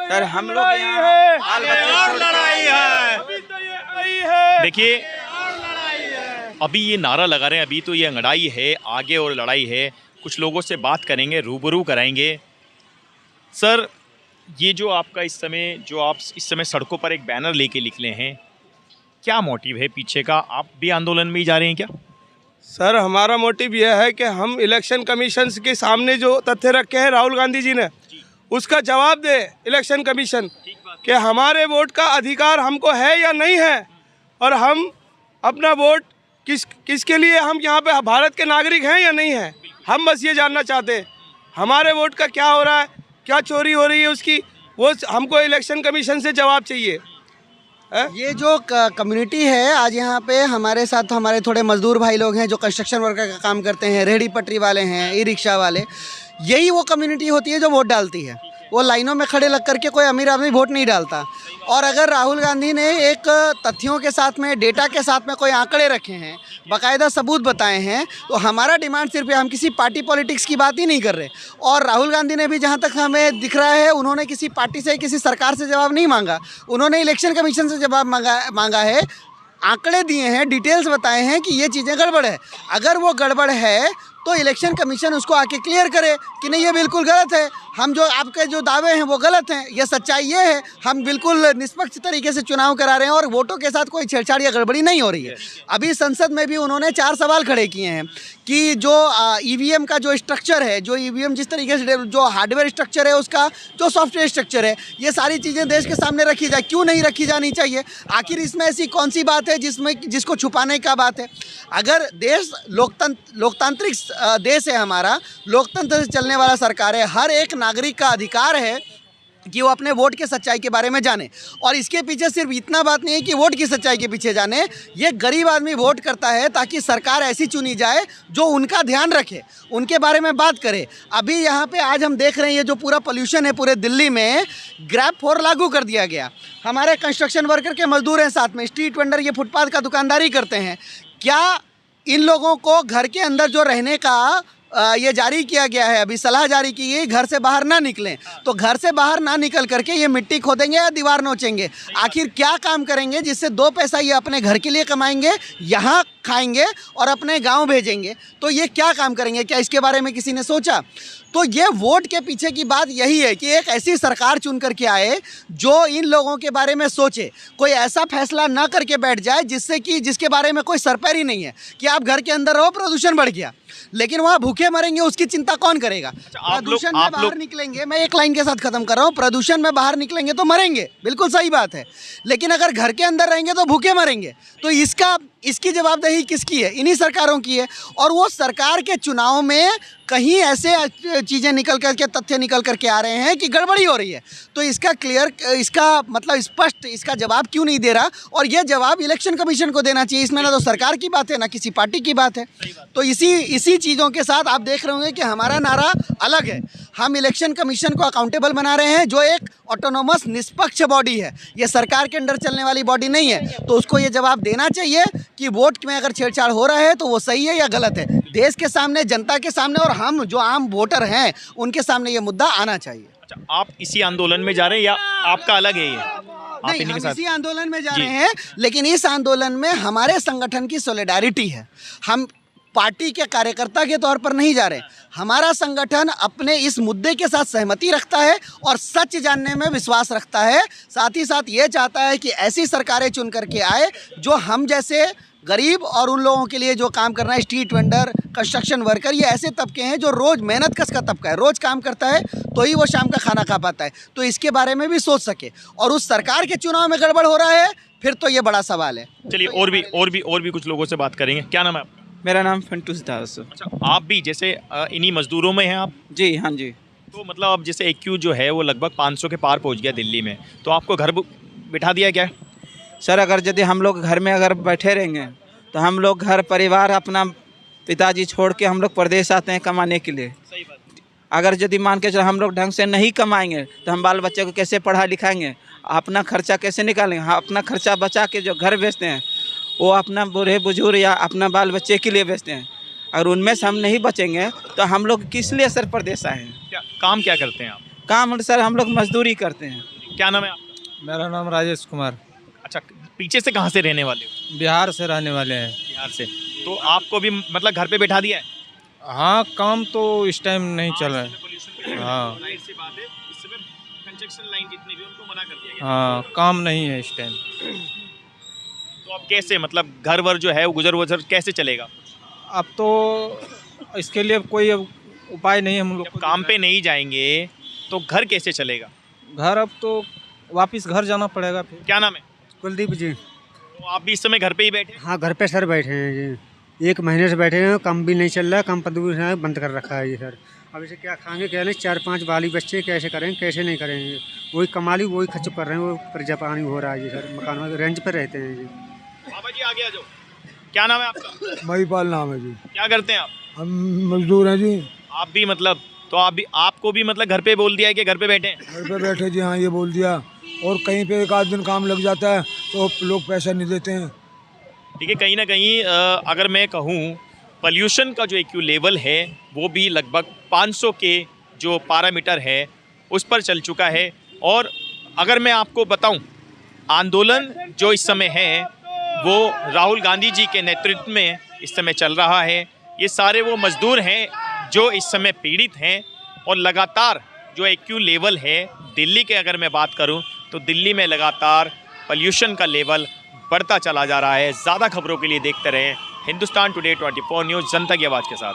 Sir हम लोग यहाँ लड़ाई है। देखिए अभी ये नारा लगा रहे हैं, अभी तो ये अंगड़ाई है, आगे और लड़ाई है। कुछ लोगों से बात करेंगे, रूबरू कराएंगे। सर ये जो आपका इस समय सड़कों पर एक बैनर लेके निकले हैं, क्या मोटिव है पीछे का? आप भी आंदोलन में ही जा रहे हैं क्या? सर हमारा मोटिव यह है कि हम इलेक्शन कमीशन के सामने जो तथ्य रखे हैं राहुल गांधी जी ने, उसका जवाब दे इलेक्शन कमीशन कि हमारे वोट का अधिकार हमको है या नहीं है, और हम अपना वोट किसके लिए, हम यहाँ पे भारत के नागरिक हैं या नहीं हैं। हम बस ये जानना चाहते हैं हमारे वोट का क्या हो रहा है, क्या चोरी हो रही है उसकी, वो हमको इलेक्शन कमीशन से जवाब चाहिए। ये जो कम्युनिटी है आज यहाँ पे हमारे साथ, हमारे थोड़े मजदूर भाई लोग हैं जो कंस्ट्रक्शन वर्कर का काम करते हैं, रेहड़ी पटरी वाले हैं, ई रिक्शा वाले, यही वो कम्युनिटी होती है जो वोट डालती है। वो लाइनों में खड़े लग करके कोई अमीर आदमी वोट नहीं डालता। और अगर राहुल गांधी ने एक तथ्यों के साथ में, डेटा के साथ में कोई आंकड़े रखे हैं, बाकायदा सबूत बताए हैं, तो हमारा डिमांड सिर्फ हम किसी पार्टी पॉलिटिक्स की बात ही नहीं कर रहे। और राहुल गांधी ने भी जहां तक हमें दिख रहा है, उन्होंने किसी पार्टी से, किसी सरकार से जवाब नहीं मांगा, उन्होंने इलेक्शन कमीशन से जवाब मांगा है, आंकड़े दिए हैं, डिटेल्स बताए हैं कि ये चीज़ें गड़बड़ है। अगर वो गड़बड़ है तो इलेक्शन कमीशन उसको आके क्लियर करे कि नहीं ये बिल्कुल गलत है, हम जो आपके जो दावे हैं वो गलत हैं, ये सच्चाई ये है, हम बिल्कुल निष्पक्ष तरीके से चुनाव करा रहे हैं और वोटों के साथ कोई छेड़छाड़ या गड़बड़ी नहीं हो रही है। अभी संसद में भी उन्होंने 4 सवाल खड़े किए हैं कि जो ईवीएम का जो स्ट्रक्चर है, जो ईवीएम जिस तरीके से जो हार्डवेयर स्ट्रक्चर है, उसका जो सॉफ्टवेयर स्ट्रक्चर है, ये सारी चीज़ें देश के सामने रखी जाए, क्यों नहीं रखी जानी चाहिए? आखिर इसमें ऐसी कौन सी बात है जिसको छुपाने का बात है? अगर देश लोकतांत्रिक देश है, हमारा लोकतंत्र से चलने वाला सरकार है, हर एक नागरिक का अधिकार है कि वो अपने वोट के सच्चाई के बारे में जाने। और इसके पीछे सिर्फ इतना बात नहीं है कि वोट की सच्चाई के पीछे जाने, ये गरीब आदमी वोट करता है ताकि सरकार ऐसी चुनी जाए जो उनका ध्यान रखे, उनके बारे में बात करे। अभी यहाँ पे आज हम देख रहे हैं ये जो पूरा पोल्यूशन है पूरे दिल्ली में, ग्रैब 4 लागू कर दिया गया। हमारे कंस्ट्रक्शन वर्कर के मजदूर हैं साथ में, स्ट्रीट वेंडर, ये फुटपाथ का दुकानदारी करते हैं। क्या इन लोगों को घर के अंदर जो रहने का ये जारी किया गया है, अभी सलाह जारी की है, घर से बाहर ना निकलें, तो घर से बाहर ना निकल करके ये मिट्टी खोदेंगे या दीवार नोचेंगे? आखिर क्या काम करेंगे जिससे 2 पैसा ये अपने घर के लिए कमाएंगे, यहाँ खाएंगे और अपने गांव भेजेंगे? तो ये क्या काम करेंगे? क्या इसके बारे में किसी ने सोचा? तो ये वोट के पीछे की बात यही है कि एक ऐसी सरकार चुन करके आए जो इन लोगों के बारे में सोचे, कोई ऐसा फैसला ना करके बैठ जाए जिसके बारे में कोई सरपैरी नहीं है कि आप घर के अंदर रहो, प्रदूषण बढ़ गया, लेकिन वहाँ भूखे मरेंगे, उसकी चिंता कौन करेगा? प्रदूषण में बाहर निकलेंगे, मैं एक लाइन के साथ खत्म कर रहा हूँ, प्रदूषण में बाहर निकलेंगे तो मरेंगे, बिल्कुल सही बात है, लेकिन अगर घर के अंदर रहेंगे तो भूखे मरेंगे। तो इसकी जवाबदेही किसकी है? इन्हीं सरकारों की है। और वो सरकार के चुनाव में कहीं ऐसे चीज़ें निकल करके, तथ्य निकल करके आ रहे हैं कि गड़बड़ी हो रही है। तो इसका मतलब स्पष्ट इसका जवाब क्यों नहीं दे रहा? और यह जवाब इलेक्शन कमीशन को देना चाहिए। इसमें ना तो सरकार की बात है, ना किसी पार्टी की बात है। तो इसी चीज़ों के साथ आप देख रहे होंगे कि हमारा नारा अलग है। हम इलेक्शन कमीशन को अकाउंटेबल बना रहे हैं, जो एक ऑटोनोमस निष्पक्ष बॉडी है, ये सरकार के अंडर चलने वाली बॉडी नहीं है। तो उसको ये जवाब देना चाहिए कि वोट में अगर छेड़छाड़ हो रहा है तो वो सही है या गलत है। देश के सामने, जनता के सामने और हम जो आम वोटर हैं उनके सामने ये मुद्दा आना चाहिए। अच्छा, आप इसी आंदोलन में जा रहे हैं या आपका अलग है ये? नहीं, हम इसी आंदोलन में जा रहे हैं, लेकिन इस आंदोलन में हमारे संगठन की सॉलिडारिटी है। हम पार्टी के कार्यकर्ता के तौर पर नहीं जा रहे। हमारा संगठन अपने इस मुद्दे के साथ सहमति रखता है और सच जानने में विश्वास रखता है। साथ ही साथ ये चाहता है कि ऐसी सरकारें चुन करके आए जो हम जैसे गरीब और उन लोगों के लिए जो काम करना है, स्ट्रीट वेंडर, कंस्ट्रक्शन वर्कर, ये ऐसे तबके हैं जो रोज़ मेहनत कश का तबका है, रोज़ काम करता है तो ही वो शाम का खाना खा पाता है। तो इसके बारे में भी सोच सके। और उस सरकार के चुनाव में गड़बड़ हो रहा है फिर तो ये बड़ा सवाल है। चलिए और भी कुछ लोगों से बात करेंगे। क्या नाम है आपका? मेरा नाम फंटूस दास। अच्छा, आप भी जैसे इन्हीं मजदूरों में हैं आप? जी हाँ जी। तो मतलब अब जैसे AQ जो है वो लगभग 500 के पार पहुंच गया दिल्ली में, तो आपको घर बिठा दिया क्या? सर अगर यदि हम लोग घर में अगर बैठे रहेंगे तो हम लोग घर परिवार अपना पिताजी छोड़ के हम लोग प्रदेश आते हैं कमाने के लिए। सही बात। अगर यदि मान के चलो हम लोग ढंग से नहीं कमाएंगे तो हम बाल बच्चे को कैसे पढ़ा लिखाएंगे, अपना खर्चा कैसे निकालेंगे? हाँ, अपना खर्चा बचा के जो घर बेचते हैं वो अपना बूढ़े बुजुर्ग या अपना बाल बच्चे के लिए बेचते हैं। अगर उनमें से हम नहीं बचेंगे तो हम लोग किस लिए सर प्रदेश आए हैं? काम क्या करते हैं आप? काम सर हम लोग मजदूरी करते हैं। क्या नाम है आपका? मेरा नाम राजेश कुमार, अच्छा, पीछे से कहाँ से रहने वाले हो? बिहार से रहने वाले हैं। बिहार से। तो आपको भी मतलब घर पे बैठा दिया है? हाँ, काम तो इस टाइम नहीं चल रहा है। हाँ। जाहिर सी बात है, इस समय कंस्ट्रक्शन लाइन जितने भी उनको मना कर दिया गया। हाँ, काम नहीं है इस टाइम। तो अब कैसे, मतलब घर वर जो है वो गुजर वजर कैसे चलेगा? अब तो इसके लिए कोई अब उपाय नहीं है हम लोग जब को। काम पे नहीं जाएंगे तो घर कैसे चलेगा? घर अब तो वापस घर जाना पड़ेगा फिर। क्या नाम है? कुलदीप जी। तो आप भी इस समय घर पे ही बैठे हैं? हाँ, घर पे सर बैठे हैं जी, 1 महीने से बैठे हैं, काम भी नहीं चल रहा, काम पर बंद कर रखा है जी सर। अब इसे क्या खाएंगे क्या नहीं, 4-5 बाली बच्चे कैसे करेंगे कैसे नहीं करेंगे, वही कमाली वही खर्च कर रहे हैं, वो कर्जा पानी हो रहा है जी सर, मकान में रेंज पर रहते हैं जी। बाबा जी आगे आ जाओ। क्या नाम है आपका? महिपाल नाम है जी। क्या करते हैं आप? हम मजदूर हैं जी, आप भी मतलब, तो आप भी, आपको भी मतलब घर पे बोल दिया है कि घर पे बैठे हैं? घर पे बैठे जी, हाँ ये बोल दिया। और कहीं पे 1 आध दिन काम लग जाता है तो लोग पैसा नहीं देते हैं। ठीक है, कहीं ना कहीं अगर मैं कहूँ पॉल्यूशन का जो एक्यू लेवल है वो भी लगभग 500 के जो पैरामीटर है उस पर चल चुका है। और अगर मैं आपको बताऊं, आंदोलन जो इस समय है वो राहुल गांधी जी के नेतृत्व में इस समय चल रहा है। ये सारे वो मजदूर हैं जो इस समय पीड़ित हैं और लगातार जो एक्यू लेवल है दिल्ली के, अगर मैं बात करूं तो दिल्ली में लगातार पॉल्यूशन का लेवल बढ़ता चला जा रहा है। ज़्यादा खबरों के लिए देखते रहें हिंदुस्तान टुडे 24 न्यूज़, जनता की आवाज़ के साथ।